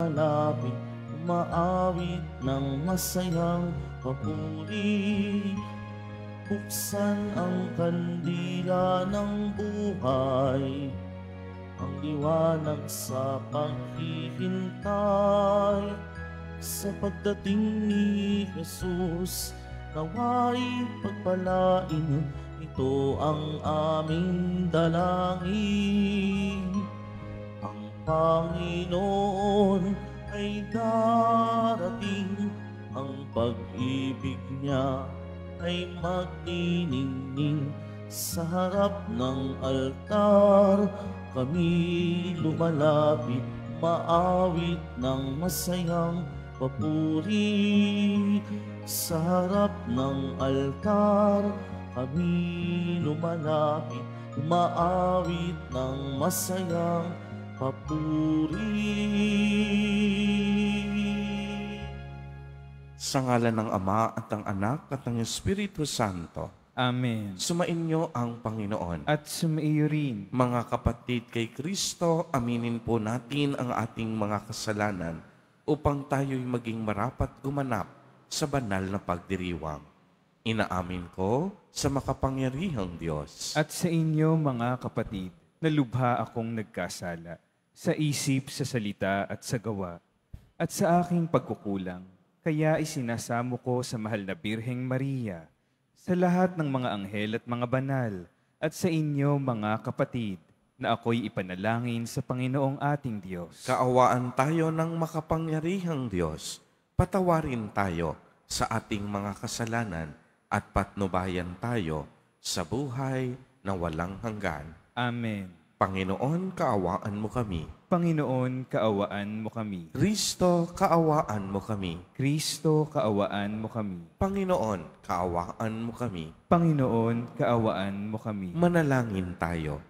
malapit, umaawit ng masayang papuri. Buksan ang kandila ng buhay, ang liwanag sa paghihintay. Sa pagdating ni Jesus, nawa'y pagpalain, ito ang aming dalangin. Ang Panginoon ay darating, ang pag-ibig niya ay magniningning. Sa harap ng altar, kami lumalapit, maawit ng masayang papuri. Sa harap ng altar, kami lumalapit, umaawit ng masayang papuri. Sa ngalan ng Ama at ng Anak at ng Espiritu Santo. Amen. Sumainyo ang Panginoon. At sumaiyo rin. Mga kapatid kay Kristo, aminin po natin ang ating mga kasalanan upang tayo'y maging marapat gumanap sa banal na pagdiriwang. Inaamin ko sa makapangyarihang Diyos. At sa inyo mga kapatid, na lubha akong nagkasala sa isip, sa salita at sa gawa, at sa aking pagkukulang. Kaya isinasamo ko sa mahal na Birheng Maria, sa lahat ng mga anghel at mga banal, at sa inyo mga kapatid, na ako'y ipanalangin sa Panginoong ating Diyos. Kaawaan tayo ng makapangyarihang Diyos. Patawarin tayo sa ating mga kasalanan at patnubayan tayo sa buhay na walang hanggan. Amen. Panginoon, kaawaan mo kami. Panginoon, kaawaan mo kami. Kristo, kaawaan mo kami. Kristo, kaawaan mo kami. Panginoon, kaawaan mo kami. Panginoon, kaawaan mo kami. Manalangin tayo.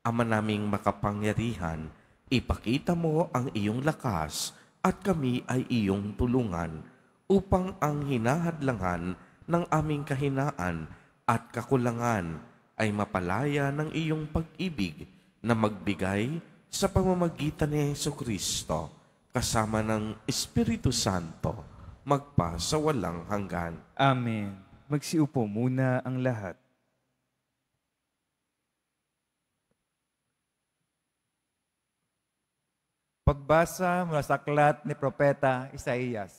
Ama naming makapangyarihan, ipakita mo ang iyong lakas at kami ay iyong tulungan upang ang hinahadlangan ng aming kahinaan at kakulangan ay mapalaya ng iyong pag-ibig na magbigay sa pamamagitan ni Jesucristo kasama ng Espiritu Santo magpa sa walang hanggan. Amen. Magsiupo muna ang lahat. Pagbasa mula sa aklat ni Propeta Isaías.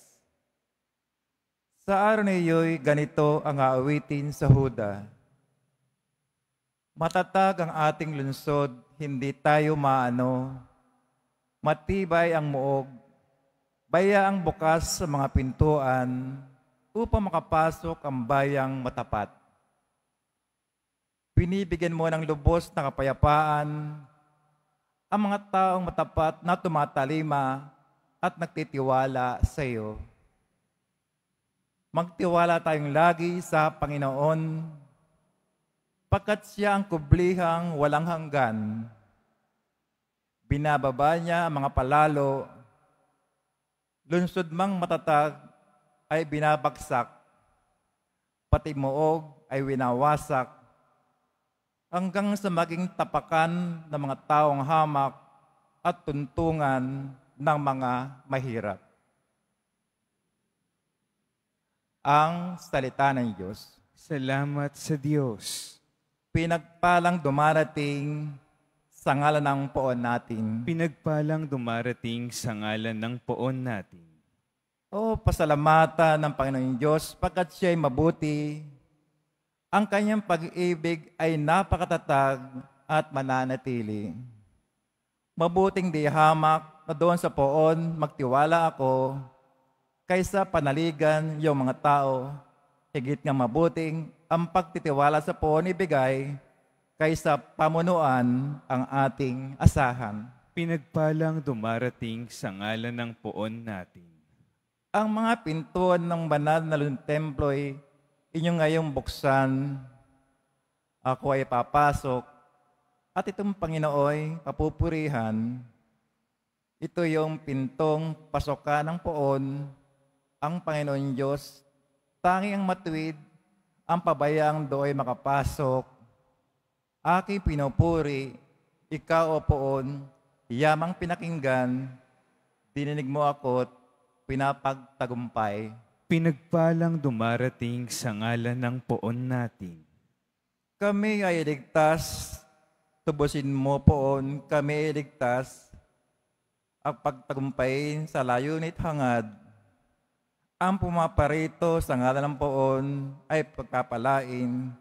Sa araw na iyo'y ganito ang aawitin sa Huda. Matatag ang ating lungsod, hindi tayo maano. Matibay ang muog, baya ang bukas sa mga pintuan, upang makapasok ang bayang matapat. Binibigyan mo ng lubos na kapayapaan ang mga taong matapat na tumatalima at nagtitiwala sa iyo. Magtiwala tayong lagi sa Panginoon, pagkat siya ang kublihang walang hanggan. Binababa niya ang mga palalo, lungsod mang matatag ay binabagsak, pati muog ay winawasak, hanggang sa maging tapakan ng mga taong hamak at tuntungan ng mga mahirap. Ang salita ng Diyos. Salamat sa Diyos. Pinagpalang dumarating sa ngalan ng poon natin. Pinagpalang dumarating sa ngalan ng poon natin. O pasalamatan ng Panginoon Diyos, pagkat siya'y mabuti. Ang kanyang pag-ibig ay napakatatag at mananatili. Mabuting di hamak na doon sa poon magtiwala ako, kaysa panaligan yung mga tao, higit nga mabuting ang pagtitiwala sa poon ibigay, kaysa pamunuan ang ating asahan. Pinagpalang dumarating sa ngalan ng poon natin. Ang mga pintuan ng banal na templo'y inyong ngayong buksan. Ako ay papasok at itong Panginooy papupurihan. Ito yung pintong pasokan ng poon. Ang Panginoon Diyos, tanging ang matuwid, ang pabayang do'y makapasok. Aking pinupuri, ikaw o poon, yamang pinakinggan, Dininig mo ako at pinapagtagumpay. Pinagpalang dumarating sa ngalan ng poon natin. Kami ay iligtas, tubusin mo poon, kami ay iligtas, ang pagtagumpay sa layunit hangad. Ang pumaparito sa ngalan ng poon ay pagpapalain,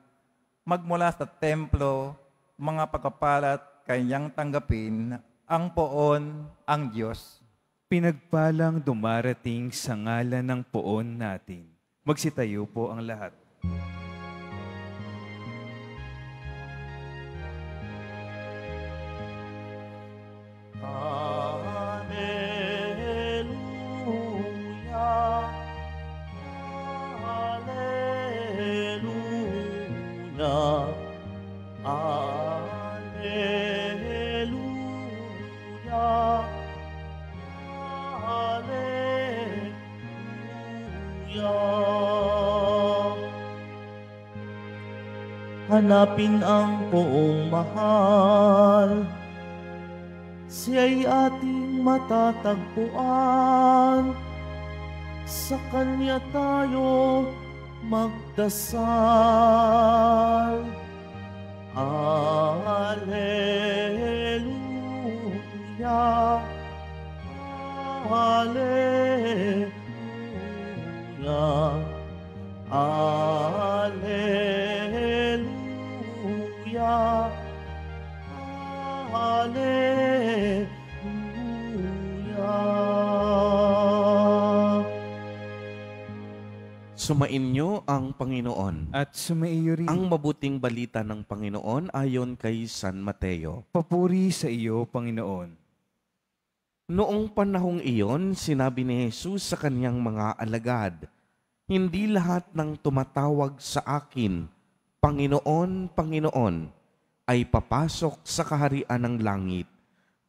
magmula sa templo, mga pagkapalat kanyang tanggapin, ang poon, ang Diyos. Pinagpalang dumarating sa ngalan ng poon natin. Magsitayo po ang lahat. Hallelujah, Hallelujah, Hallelujah, Hallelujah. Hanapin ang poong mahal, siya'y ating matatagpuan. Sa Kanya tayo magdasal. Hallelujah, Hallelujah, Hallelujah, Hallelujah. Sumainyo ang Panginoon. At sumaiyo rin. Ang mabuting balita ng Panginoon ayon kay San Mateo. Papuri sa iyo, Panginoon. Noong panahong iyon, sinabi ni Jesus sa kanyang mga alagad, "Hindi lahat ng tumatawag sa akin, Panginoon, Panginoon, ay papasok sa kaharian ng langit,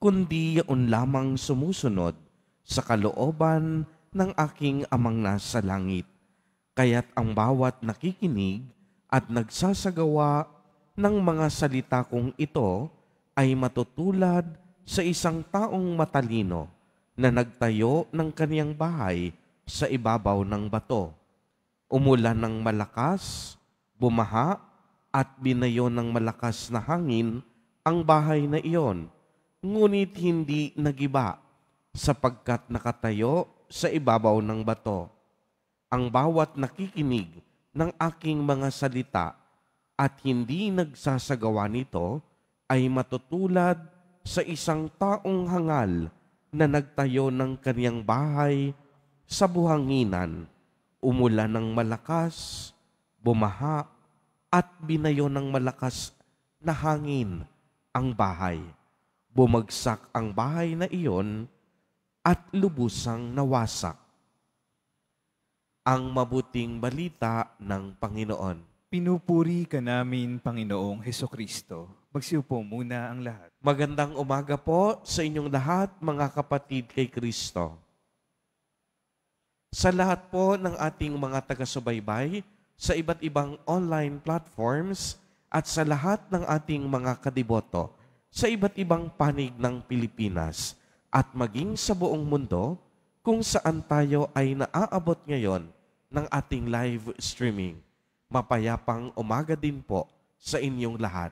kundi yaon lamang sumusunod sa kalooban ng aking amang nasa langit. Kaya't ang bawat nakikinig at nagsasagawa ng mga salita kong ito ay matutulad sa isang taong matalino na nagtayo ng kaniyang bahay sa ibabaw ng bato. Umulan ng malakas, bumaha, at binayo ng malakas na hangin ang bahay na iyon, ngunit hindi nagiba sapagkat nakatayo sa ibabaw ng bato. Ang bawat nakikinig ng aking mga salita at hindi nagsasagawa nito ay matutulad sa isang taong hangal na nagtayo ng kaniyang bahay sa buhanginan. Umulan ng malakas, bumaha, at binayo ng malakas na hangin ang bahay. Bumagsak ang bahay na iyon at lubusang nawasak." Ang mabuting balita ng Panginoon. Pinupuri ka namin, Panginoong Hesukristo. Magsiupo muna ang lahat. Magandang umaga po sa inyong lahat, mga kapatid kay Kristo. Sa lahat po ng ating mga taga-subaybay sa iba't ibang online platforms at sa lahat ng ating mga kadiboto sa iba't ibang panig ng Pilipinas at maging sa buong mundo kung saan tayo ay naaabot ngayon ng ating live streaming. Mapayapang umaga din po sa inyong lahat.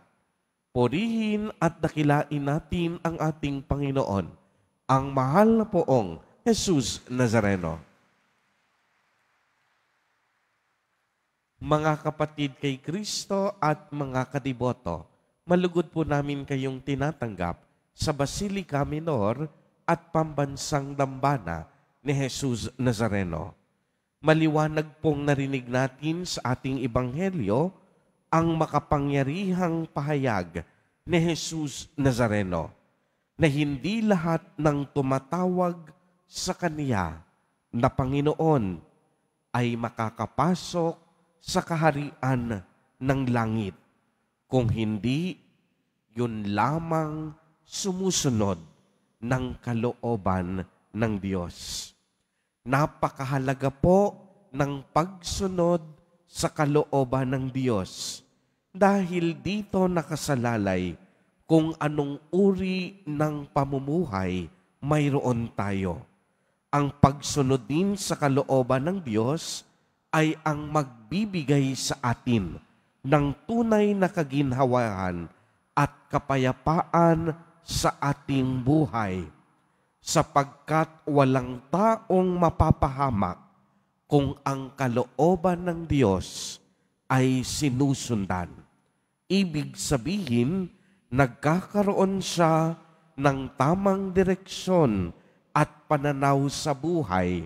Purihin at dakilain natin ang ating Panginoon, ang mahal na poong Jesus Nazareno. Mga kapatid kay Kristo at mga kadiboto, malugod po namin kayong tinatanggap sa Basilica Minor at Pambansang Dambana ni Jesus Nazareno. Maliwanag pong narinig natin sa ating ebanghelyo ang makapangyarihang pahayag ni Jesus Nazareno na hindi lahat ng tumatawag sa Kaniya na Panginoon ay makakapasok sa kaharian ng langit, kung hindi yun lamang sumusunod ng kalooban ng Diyos. Napakahalaga po ng pagsunod sa kalooban ng Diyos dahil dito nakasalalay kung anong uri ng pamumuhay mayroon tayo. Ang pagsunod din sa kalooban ng Diyos ay ang magbibigay sa atin ng tunay na kaginhawaan at kapayapaan sa ating buhay, sapagkat walang taong mapapahamak kung ang kalooban ng Diyos ay sinusundan. Ibig sabihin, nagkakaroon siya ng tamang direksyon at pananaw sa buhay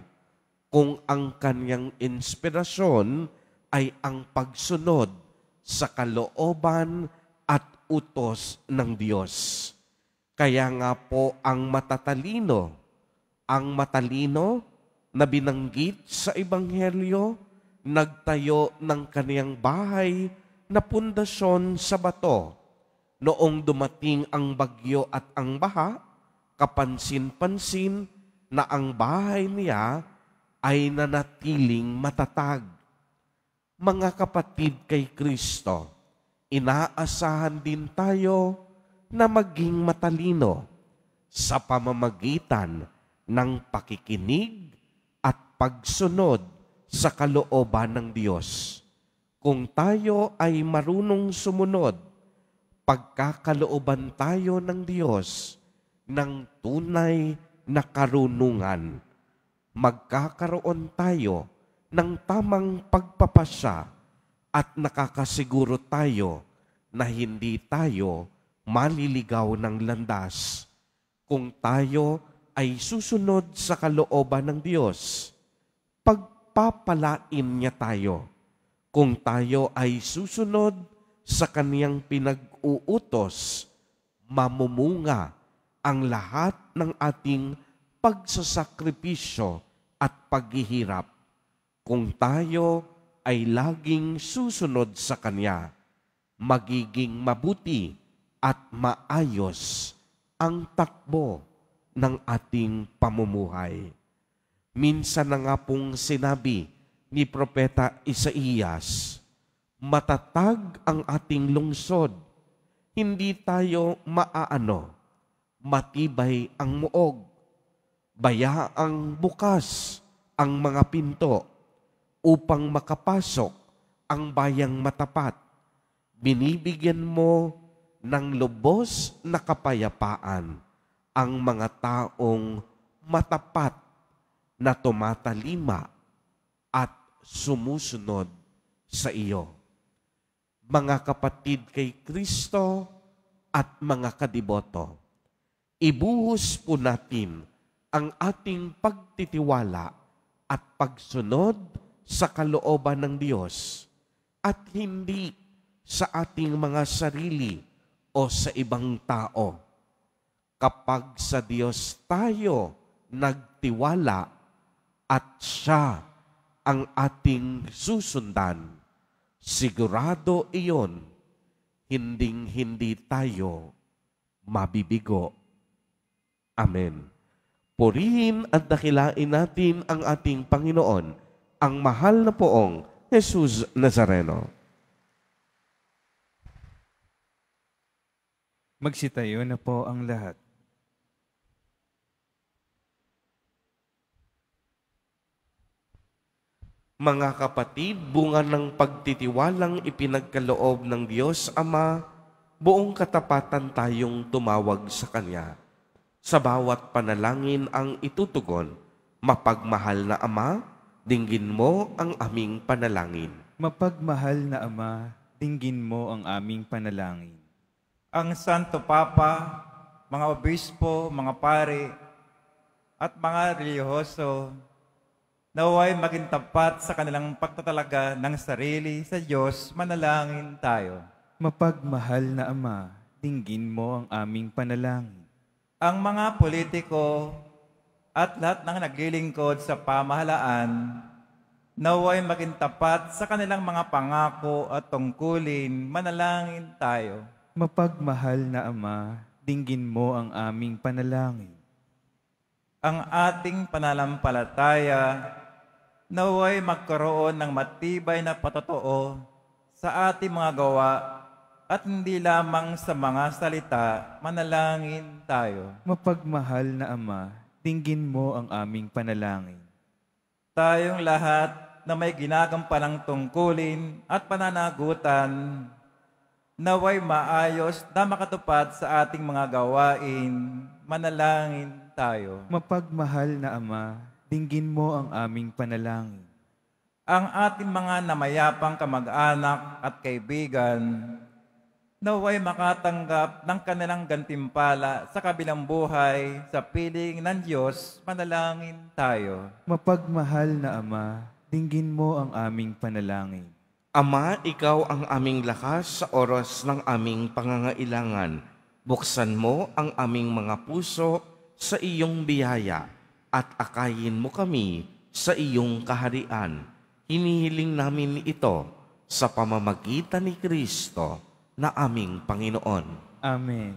kung ang kanyang inspirasyon ay ang pagsunod sa kalooban at utos ng Diyos. Kaya nga po ang matalino na binanggit sa Ebanghelyo, nagtayo ng kaniyang bahay na pundasyon sa bato. Noong dumating ang bagyo at ang baha, kapansin-pansin na ang bahay niya ay nanatiling matatag. Mga kapatid kay Kristo, inaasahan din tayo na maging matalino sa pamamagitan ng pakikinig at pagsunod sa kalooban ng Diyos. Kung tayo ay marunong sumunod, pagkakalooban tayo ng Diyos ng tunay na karunungan. Magkakaroon tayo ng tamang pagpapasya at nakakasiguro tayo na hindi tayo maliligaw ng landas. Kung tayo ay susunod sa kalooban ng Diyos, pagpapalain niya tayo. Kung tayo ay susunod sa kaniyang pinag-uutos, mamumunga ang lahat ng ating pagsasakripisyo at paghihirap. Kung tayo ay laging susunod sa Kanya, magiging mabuti at maayos ang takbo ng ating pamumuhay. Minsan na nga pong sinabi ni Propeta Isaías, matatag ang ating lungsod, hindi tayo matibay ang muog, bayaang bukas ang mga pinto upang makapasok ang bayang matapat. Binibigyan mo ng lubos na kapayapaan ang mga taong matapat na tumatalima at sumusunod sa iyo. Mga kapatid kay Kristo at mga kadiboto, ibuhos po natin ang ating pagtitiwala at pagsunod sa kalooban ng Diyos at hindi sa ating mga sarili o sa ibang tao. Kapag sa Diyos tayo nagtiwala at Siya ang ating susundan, sigurado iyon, hinding-hindi tayo mabibigo. Amen. Purihin at dakilain natin ang ating Panginoon, ang mahal na poong Jesus Nazareno. Magsitayo na po ang lahat. Mga kapatid, bunga ng pagtitiwalang ipinagkaloob ng Diyos Ama, buong katapatan tayong tumawag sa Kanya. Sa bawat panalangin ang itutugon, mapagmahal na Ama, dinggin mo ang aming panalangin. Mapagmahal na Ama, dinggin mo ang aming panalangin. Ang Santo Papa, mga obispo, mga pare, at mga relihiyoso, naway maging tapat sa kanilang pagtatalaga ng sarili sa Diyos, manalangin tayo. Mapagmahal na Ama, dinggin mo ang aming panalangin. Ang mga politiko at lahat ng naglilingkod sa pamahalaan, naway maging tapat sa kanilang mga pangako at tungkulin, manalangin tayo. Mapagmahal na Ama, dinggin mo ang aming panalangin. Ang ating pananampalataya, naway magkaroon ng matibay na patotoo sa ating mga gawa at hindi lamang sa mga salita, manalangin tayo. Mapagmahal na Ama, dinggin mo ang aming panalangin. Tayong lahat na may ginagampanang tungkulin at pananagutan, naway maayos na makatupad sa ating mga gawain. Manalangin tayo. Mapagmahal na Ama, dinggin mo ang aming panalangin. Ang ating mga namayapang kamag-anak at kaibigan, naway makatanggap ng kanilang gantimpala sa kabilang buhay sa piling ng Diyos. Manalangin tayo. Mapagmahal na Ama, dinggin mo ang aming panalangin. Ama, ikaw ang aming lakas sa oras ng aming pangangailangan. Buksan mo ang aming mga puso sa iyong biyaya at akayin mo kami sa iyong kaharian. Hinihiling namin ito sa pamamagitan ni Kristo na aming Panginoon. Amen.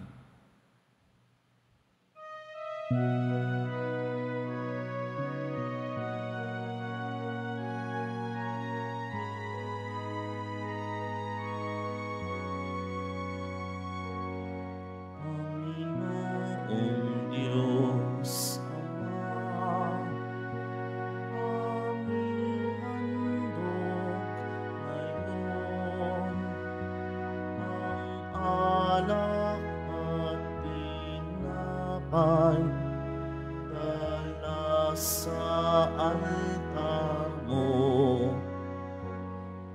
Panginoong Diyos, Ama, aming handog ngayon, ang alak at tinapay, dala sa altar mo,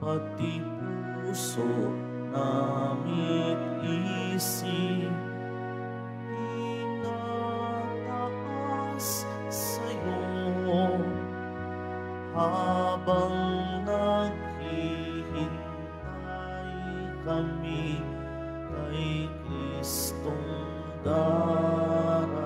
pati puso namit isip, tinataas sa'yo, habang naghihintay kami kay Kristong darating.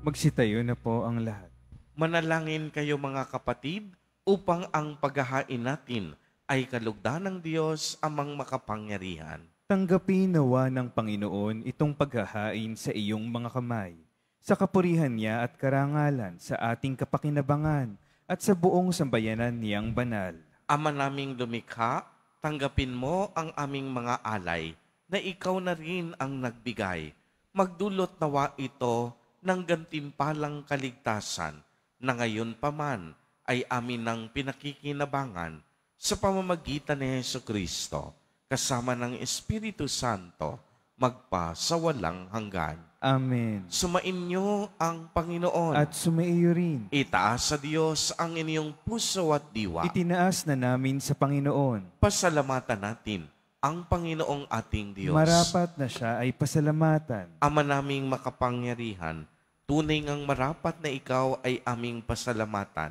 Magsitayo na po ang lahat. Manalangin kayo mga kapatid upang ang paghahain natin ay kalugdan ng Diyos amang makapangyarihan. Tanggapin nawa ng Panginoon itong paghahain sa iyong mga kamay, sa kapurihan niya at karangalan sa ating kapakinabangan at sa buong sambayanan niyang banal. Ama naming lumikha, tanggapin mo ang aming mga alay na ikaw na rin ang nagbigay. Magdulot nawa ito ng gantimpalang kaligtasan na ngayon pa man ay amin ng pinakikinabangan sa pamamagitan ni Jesucristo, kasama ng Espiritu Santo, magpa sa walang hanggan. Amen. Sumainyo ang Panginoon. At sumaiyo rin. Itaas sa Diyos ang inyong puso at diwa. Itinaas na namin sa Panginoon. Pasalamatan natin ang Panginoong ating Diyos. Marapat na siya ay pasalamatan. Ama naming makapangyarihan, tunay ngang marapat na ikaw ay aming pasalamatan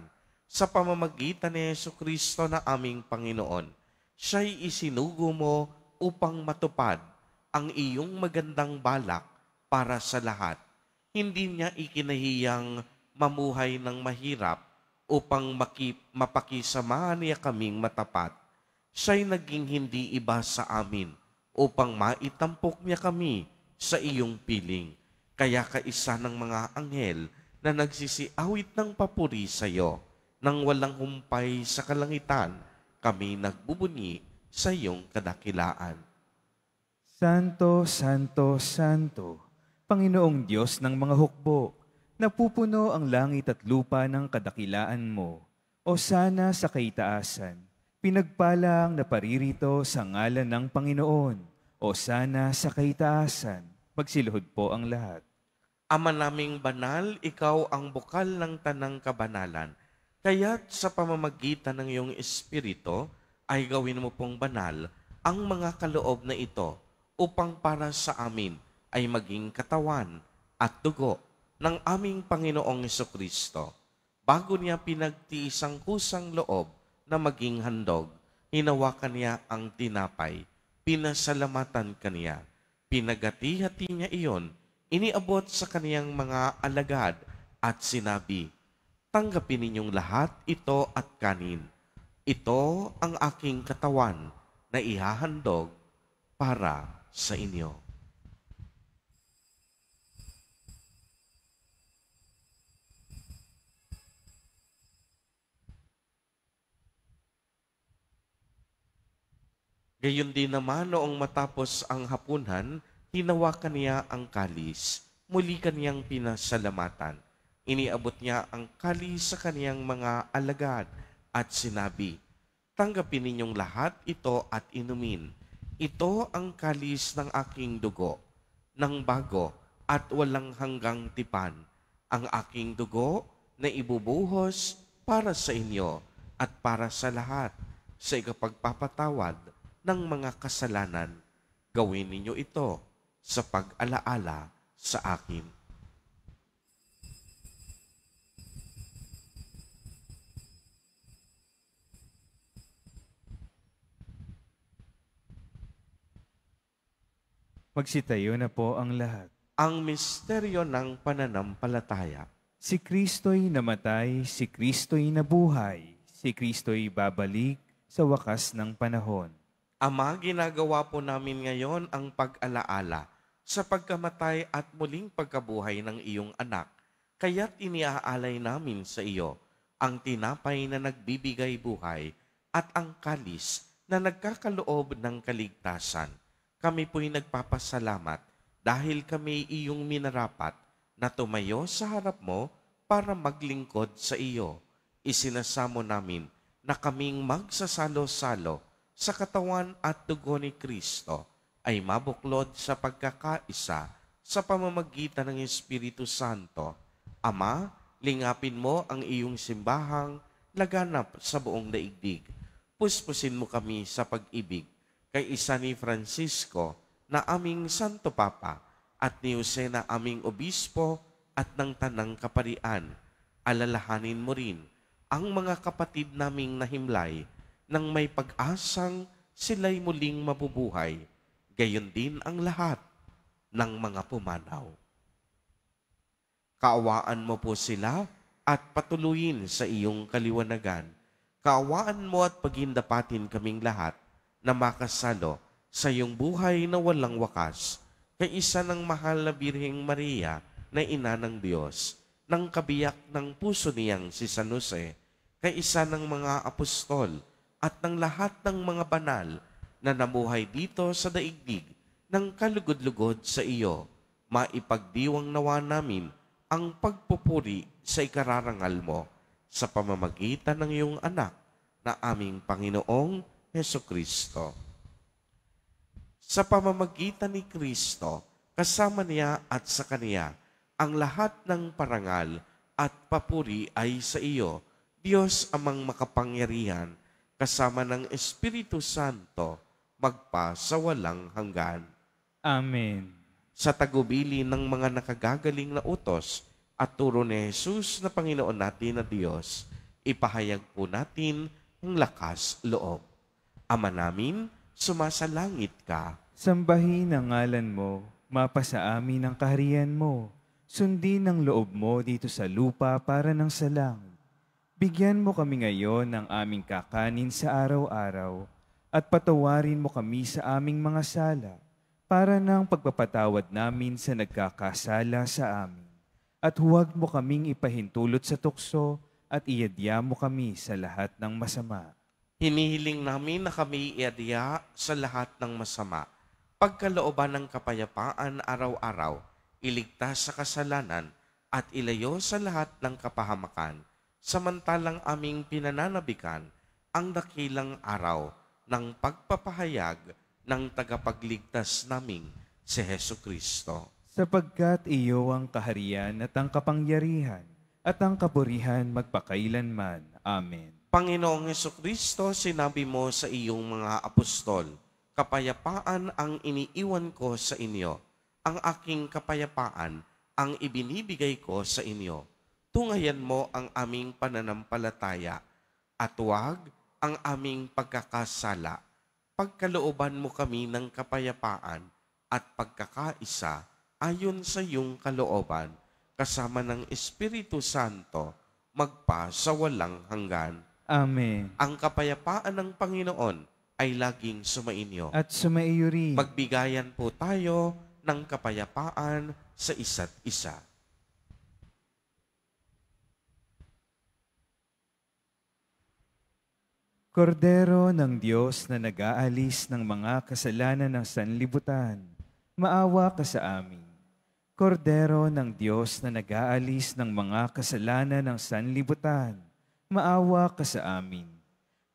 sa pamamagitan ni Jesucristo na aming Panginoon. Siya'y isinugo mo upang matupad ang iyong magandang balak para sa lahat. Hindi niya ikinahiyang mamuhay ng mahirap upang mapakisamahan niya kaming matapat. Siya'y naging hindi iba sa amin upang maitampok niya kami sa iyong piling. Kaya kaisa ng mga anghel na nagsisiawit ng papuri sa iyo, nang walang humpay sa kalangitan, kami nagbubunyi sa iyong kadakilaan. Santo, Santo, Santo, Panginoong Diyos ng mga hukbo, napupuno ang langit at lupa ng kadakilaan mo. O sana sa kaitaasan, pinagpala ang naparirito sa ngalan ng Panginoon. O sana sa kaitaasan, magsiluhod po ang lahat. Ama naming banal, ikaw ang bukal ng tanang kabanalan. Kaya't sa pamamagitan ng iyong Espiritu, ay gawin mo pong banal ang mga kaloob na ito upang para sa amin ay maging katawan at dugo ng aming Panginoong Jesucristo. Bago niya pinagtiis ang kusang loob na maging handog, hinawakan niya ang tinapay, pinasalamatan kaniya, pinagati-hati niya iyon, iniabot sa kaniyang mga alagad at sinabi, tanggapin ninyong lahat ito at kanin. Ito ang aking katawan na ihahandog para sa inyo. Gayon din naman noong matapos ang hapunan, hinawakan niya ang kalis. Muli kaniyang pinasalamatan. Iniabot niya ang kalis sa kaniyang mga alagad at sinabi, "Tanggapin ninyong lahat ito at inumin. Ito ang kalis ng aking dugo, ng bago at walang hanggang tipan. Ang aking dugo na ibubuhos para sa inyo at para sa lahat sa ikapagpapatawad ng mga kasalanan. Gawin ninyo ito sa pag-alaala sa akin." Magsitayo na po ang lahat. Ang misteryo ng pananampalataya. Si Kristo'y namatay, si Kristo'y nabuhay, si Kristo'y babalik sa wakas ng panahon. Ama, ginagawa po namin ngayon ang pag-alaala sa pagkamatay at muling pagkabuhay ng iyong anak. Kaya't iniaalay namin sa iyo ang tinapay na nagbibigay buhay at ang kalis na nagkakaloob ng kaligtasan. Kami po'y nagpapasalamat dahil kami iyong minarapat na tumayo sa harap mo para maglingkod sa iyo. Isinasamo namin na kaming magsasalo-salo sa katawan at dugo ni Kristo ay mabuklod sa pagkakaisa sa pamamagitan ng Espiritu Santo. Ama, lingapin mo ang iyong simbahang laganap sa buong daigdig. Puspusin mo kami sa pag-ibig kay isa ni Francisco na aming Santo Papa at ni Jose na aming Obispo at ng Tanang Kaparian. Alalahanin mo rin ang mga kapatid naming nahimlay nang may pag-asang sila'y muling mabubuhay. Gayon din ang lahat ng mga pumanaw. Kaawaan mo po sila at patuloyin sa iyong kaliwanagan. Kaawaan mo at pagindapatin kaming lahat na makasalo sa iyong buhay na walang wakas, kay isa ng mahal na Birheng Maria na ina ng Diyos, ng kabiyak ng puso niyang si San Jose, kay isa ng mga apostol at ng lahat ng mga banal na namuhay dito sa daigdig ng kalugod-lugod sa iyo, maipagdiwang nawa namin ang pagpupuri sa ikararangal mo sa pamamagitan ng iyong anak na aming Panginoong Hesukristo. Sa pamamagitan ni Kristo, kasama niya at sa Kaniya, ang lahat ng parangal at papuri ay sa iyo, Diyos amang makapangyarihan, kasama ng Espiritu Santo, magpa sa walang hanggan. Amen. Sa tagubili ng mga nakagagaling na utos at turo ni Jesus na Panginoon natin na Diyos, ipahayag po natin ang lakas loob. Ama namin, sumasalangit ka. Sambahin ang ngalan mo, mapasa amin ang kaharian mo. Sundin ang loob mo dito sa lupa para ng sa langit. Bigyan mo kami ngayon ng aming kakanin sa araw-araw at patawarin mo kami sa aming mga sala para ng pagpapatawad namin sa nagkakasala sa amin. At huwag mo kaming ipahintulot sa tukso at iadya mo kami sa lahat ng masama. Hinihiling namin na kami iadya sa lahat ng masama, pagkalooban ng kapayapaan araw-araw, iligtas sa kasalanan at ilayo sa lahat ng kapahamakan, samantalang aming pinananabikan ang dakilang araw ng pagpapahayag ng tagapagligtas naming si Hesukristo. Sapagkat iyo ang kaharian at ang kapangyarihan at ang kapurihan magpakailanman. Amen. Panginoong Hesukristo, sinabi mo sa iyong mga apostol, kapayapaan ang iniiwan ko sa inyo, ang aking kapayapaan ang ibinibigay ko sa inyo. Tungayan mo ang aming pananampalataya at huwag ang aming pagkakasala. Pagkalooban mo kami ng kapayapaan at pagkakaisa ayon sa iyong kalooban, kasama ng Espiritu Santo, magpa sa walang hanggan. Amen. Ang kapayapaan ng Panginoon ay laging sumainyo. At sumaiyo rin. Magbigayan po tayo ng kapayapaan sa isa't isa. Kordero ng Diyos na nag-aalis ng mga kasalanan ng sanlibutan, maawa ka sa amin. Kordero ng Diyos na nag-aalis ng mga kasalanan ng sanlibutan, maawa ka sa amin.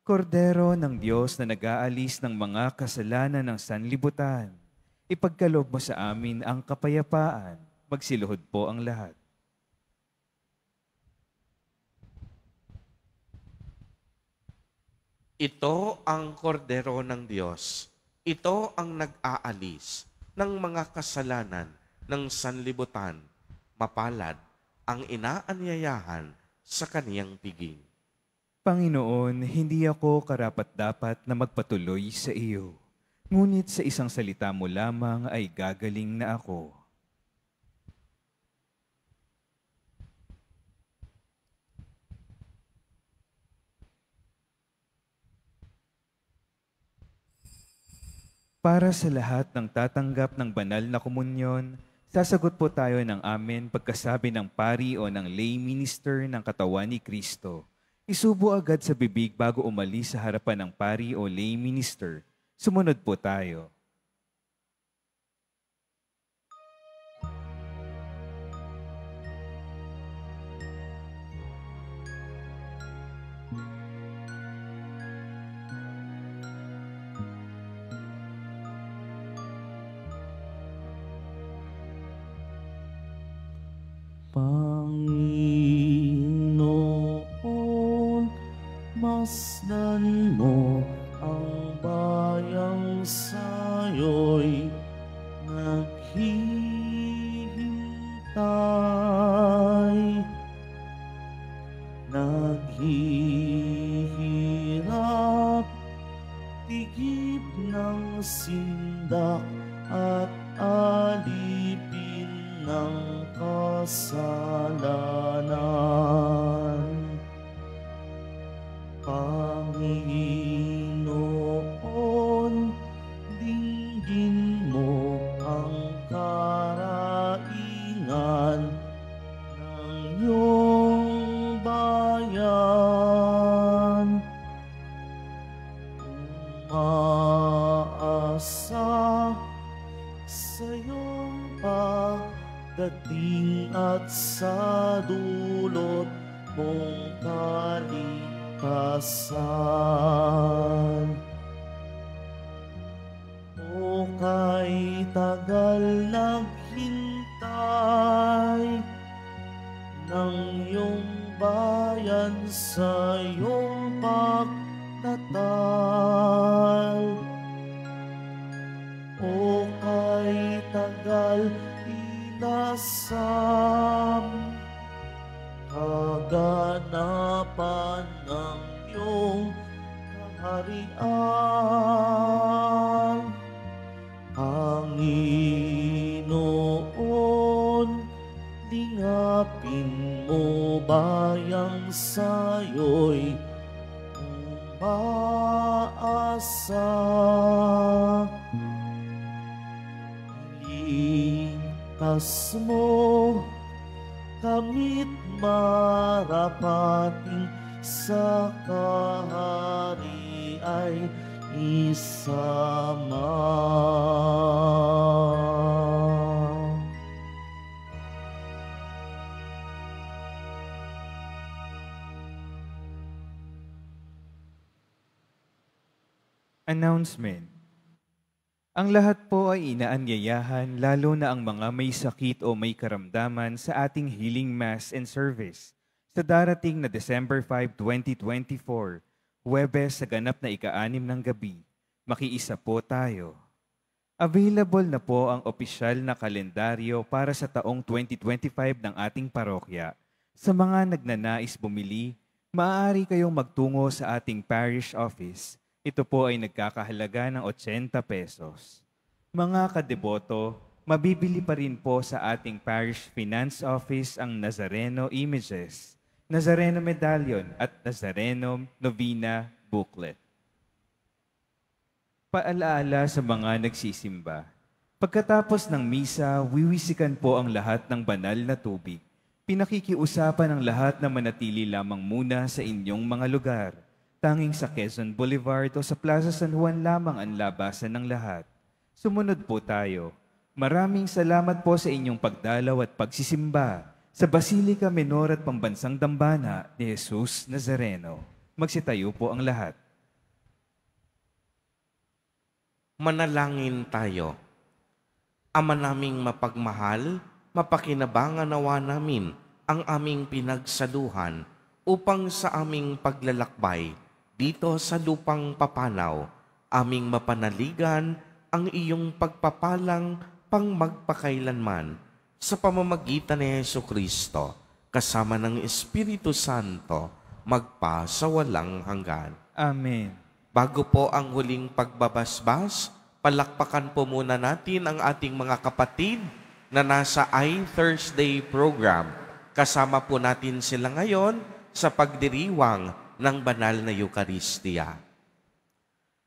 Kordero ng Diyos na nag-aalis ng mga kasalanan ng sanlibutan, ipagkaloob mo sa amin ang kapayapaan. Magsiluhod po ang lahat. Ito ang kordero ng Diyos. Ito ang nag-aalis ng mga kasalanan ng sanlibutan. Mapalad ang inaanyayahan sa kaniyang piging. Panginoon, hindi ako karapat-dapat na magpatuloy sa iyo. Ngunit sa isang salita mo lamang ay gagaling na ako. Para sa lahat ng tatanggap ng banal na komunyon, sasagot po tayo ng amen pagkasabi ng pari o ng lay minister ng katawan ni Kristo. Isubo agad sa bibig bago umalis sa harapan ng pari o lay minister. Sumunod po tayo. Panginoon, masdan mo ang bayang sa'yo'y naghihintay, naghihirap, tigip ng sindak at alipin ng kasalanan. Panginoon, dinggin mo ang karaingan ng iyong bayan. Umaasa sa iyong pagdating at sa dulot mong kaligtasan. O kay tagal naghintay ng iyong bayan sa iyong pagtatal. O kay tagal inasam kaganapan ng iyong kaharian. Panginoon, lingapin mo bayang sa'yo'y umaasa. Iligtas mo kamit marapating sa kahari ay isama. Announcement. Ang lahat po ay inaanyayahan, lalo na ang mga may sakit o may karamdaman sa ating healing mass and service sa darating na December 5, 2024, Huwebes sa ganap na ika-6 ng gabi. Makiisa po tayo. Available na po ang opisyal na kalendaryo para sa taong 2025 ng ating parokya. Sa mga nagnanais bumili, maaari kayong magtungo sa ating parish office. Ito po ay nagkakahalaga ng 80 pesos. Mga kadeboto, mabibili pa rin po sa ating parish finance office ang Nazareno images, Nazareno medallion at Nazareno novena booklet. Paalaala sa mga nagsisimba. Pagkatapos ng misa, wiwisikan po ang lahat ng banal na tubig. Pinakikiusapan ang lahat na manatili lamang muna sa inyong mga lugar. Tanging sa Quezon Boulevard o sa Plaza San Juan lamang ang labasan ng lahat. Sumunod po tayo. Maraming salamat po sa inyong pagdalaw at pagsisimba sa Basilica Menor at Pambansang Dambana ni Jesus Nazareno. Magsitayo po ang lahat. Manalangin tayo. Ama naming mapagmahal, mapakinabangan nawa namin ang aming pinagsaluhan upang sa aming paglalakbay dito sa lupang papanaw, aming mapanaligan ang iyong pagpapalang pang magpakailanman sa pamamagitan ni Jesucristo, kasama ng Espiritu Santo, magpa sa walang hanggan. Amen. Bago po ang huling pagbabasbas, palakpakan po muna natin ang ating mga kapatid na nasa I-Thursday program. Kasama po natin sila ngayon sa pagdiriwang ng banal na Eucharistia.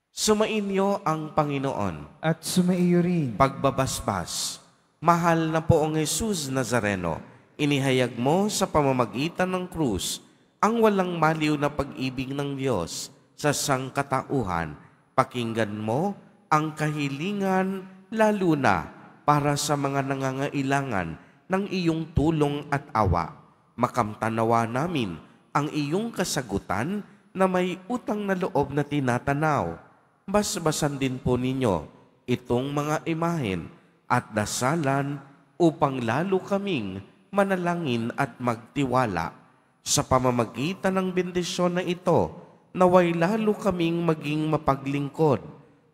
Sumainyo ang Panginoon. At sumaiyo rin. Pagbabasbas, mahal na poong Jesus Nazareno, inihayag mo sa pamamagitan ng krus ang walang maliw na pag-ibig ng Diyos sa sangkatauhan. Pakinggan mo ang kahilingan lalo na para sa mga nangangailangan ng iyong tulong at awa. Makamtanawa namin ang iyong kasagutan na may utang na loob na tinatanaw. Basbasan din po ninyo itong mga imahen at dasalan upang lalo kaming manalangin at magtiwala. Sa pamamagitan ng bendisyon na ito, naway lalo kaming maging mapaglingkod,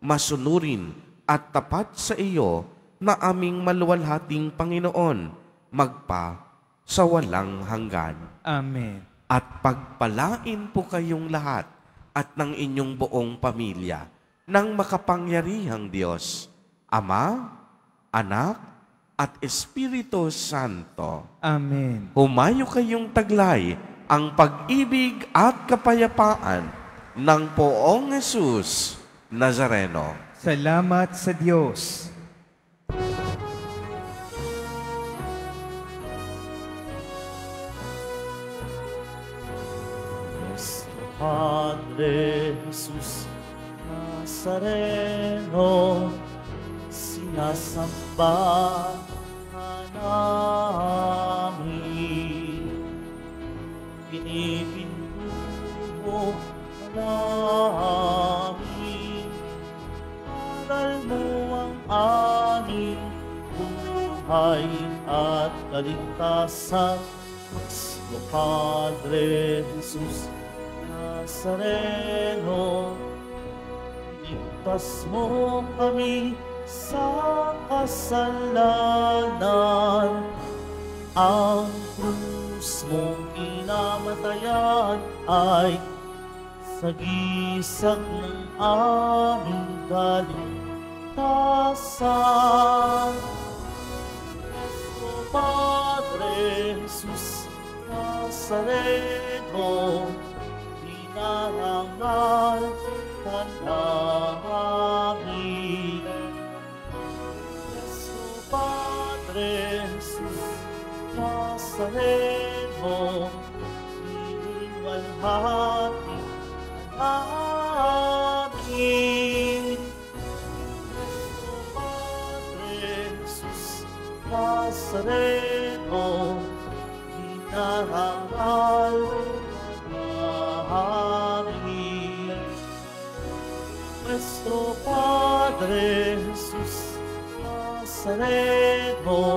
masunurin at tapat sa iyo na aming maluwalhating Panginoon, magpa sa walang hanggan. Amen. At pagpalain po kayong lahat at ng inyong buong pamilya ng makapangyarihang Diyos, Ama, Anak, at Espiritu Santo. Amen. Humayo kayong taglay ang pag-ibig at kapayapaan ng poong Jesus Nazareno. Salamat sa Diyos. Nuestro Padre Jesus Nazareno, sinasamba namin. Pinipintuho namin, aral mo ang aming buhay at kaligtasan. Nuestro Padre Jesus Nazareno, iligtas mo kami sa kasalanan. Ang krus mong inamatayan ay sagisag ng aming kaligtasan. Nuestro Padre Jesus Nazareno, dinarangal ka namin. Nuestro Padre Jesus Nazareno, iniwalhati amin. Nuestro Padre Jesus Nazareno, dinarangal namin. Nuestro Padre Jesus Nazareno,